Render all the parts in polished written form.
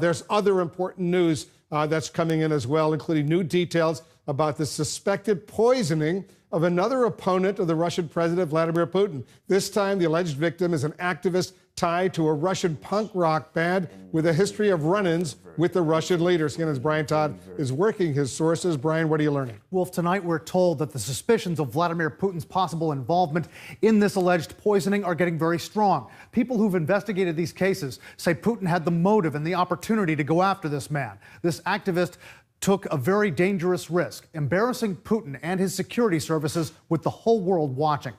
There's other important news that's coming in as well, including new details about the suspected poisoning of another opponent of the Russian president, Vladimir Putin. This time, the alleged victim is an activist tied to a Russian punk rock band with a history of run-ins with the Russian leaders. Again, as Brian Todd is working his sources. Brian, what are you learning? Wolf, tonight we're told that the suspicions of Vladimir Putin's possible involvement in this alleged poisoning are getting very strong. People who've investigated these cases say Putin had the motive and the opportunity to go after this man. This activist took a very dangerous risk, embarrassing Putin and his security services with the whole world watching.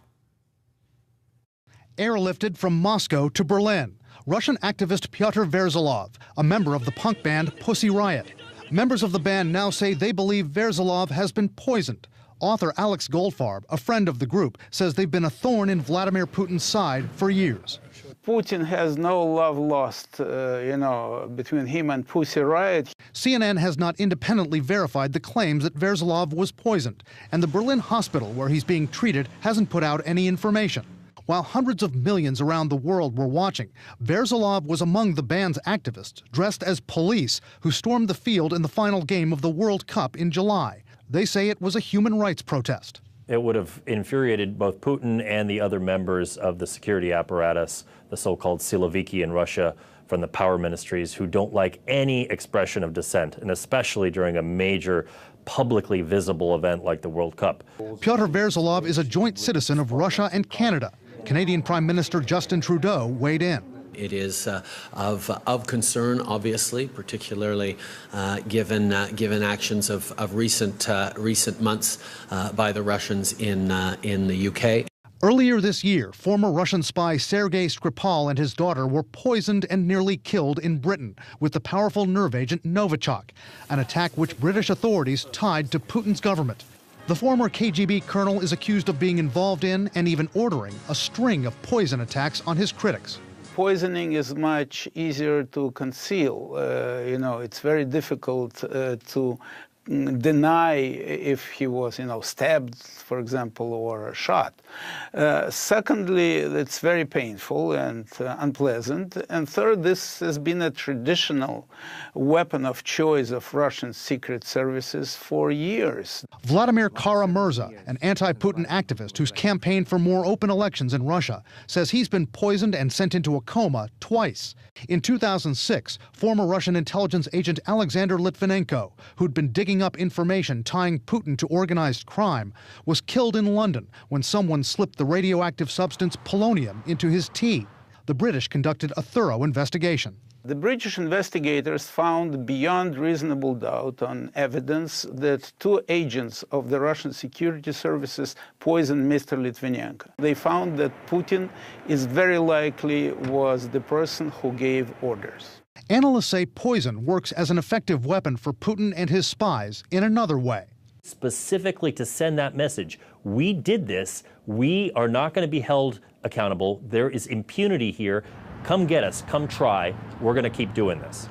Airlifted from Moscow to Berlin, Russian activist Pyotr Verzalov, a member of the punk band Pussy Riot. Members of the band now say they believe Verzalov has been poisoned. Author Alex Goldfarb, a friend of the group, says they've been a thorn in Vladimir Putin's side for years. Putin has no love lost, between him and Pussy Riot. CNN has not independently verified the claims that Verzalov was poisoned, and the Berlin hospital where he's being treated hasn't put out any information. While hundreds of millions around the world were watching, Verzalov was among the band's activists, dressed as police, who stormed the field in the final game of the World Cup in July. They say it was a human rights protest. It would have infuriated both Putin and the other members of the security apparatus, the so-called Siloviki in Russia, from the power ministries, who don't like any expression of dissent, and especially during a major publicly visible event like the World Cup. Pyotr Verzalov is a joint citizen of Russia and Canada. Canadian Prime Minister Justin Trudeau weighed in. It is of concern, obviously, particularly given actions of recent months by the Russians in the UK. Earlier this year, former Russian spy Sergei Skripal and his daughter were poisoned and nearly killed in Britain with the powerful nerve agent Novichok, an attack which British authorities tied to Putin's government. The former KGB colonel is accused of being involved in and even ordering a string of poison attacks on his critics. Poisoning is much easier to conceal. It's very difficult to deny if he was, stabbed, for example, or shot. Secondly, it's very painful and unpleasant. And third, this has been a traditional weapon of choice of Russian secret services for years. Vladimir Kara-Murza, an anti-Putin activist who's campaigned for more open elections in Russia, says he's been poisoned and sent into a coma twice. In 2006, former Russian intelligence agent Alexander Litvinenko, who'd been digging up information tying Putin to organized crime, was killed in London when someone slipped the radioactive substance polonium into his tea. The British conducted a thorough investigation. The British investigators found beyond reasonable doubt on evidence that two agents of the Russian security services poisoned Mr. Litvinenko. They found that Putin is very likely was the person who gave orders. Analysts say poison works as an effective weapon for Putin and his spies in another way. Specifically to send that message, we did this, we are not going to be held accountable, there is impunity here. Come get us, come try, we're going to keep doing this.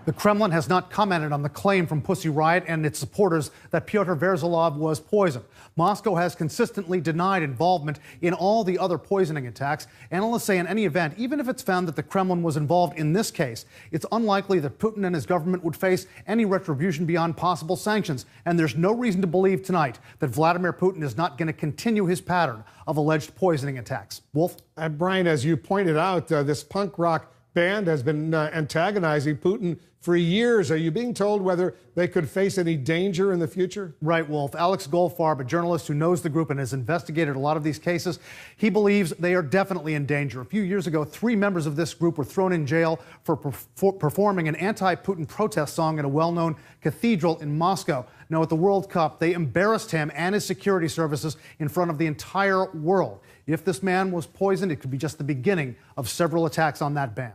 The Kremlin has not commented on the claim from Pussy Riot and its supporters that Pyotr Verzalov was poisoned. Moscow has consistently denied involvement in all the other poisoning attacks. Analysts say in any event, even if it's found that the Kremlin was involved in this case, it's unlikely that Putin and his government would face any retribution beyond possible sanctions. And there's no reason to believe tonight that Vladimir Putin is not going to continue his pattern of alleged poisoning attacks. Wolf? Brian, as you pointed out, this punk rock band has been antagonizing Putin for years. Are you being told whether they could face any danger in the future? Right, Wolf. Alex Goldfarb, a journalist who knows the group and has investigated a lot of these cases, he believes they are definitely in danger. A few years ago, 3 members of this group were thrown in jail for performing an anti-Putin protest song at a well-known cathedral in Moscow. Now, at the World Cup, they embarrassed him and his security services in front of the entire world. If this man was poisoned, it could be just the beginning of several attacks on that band.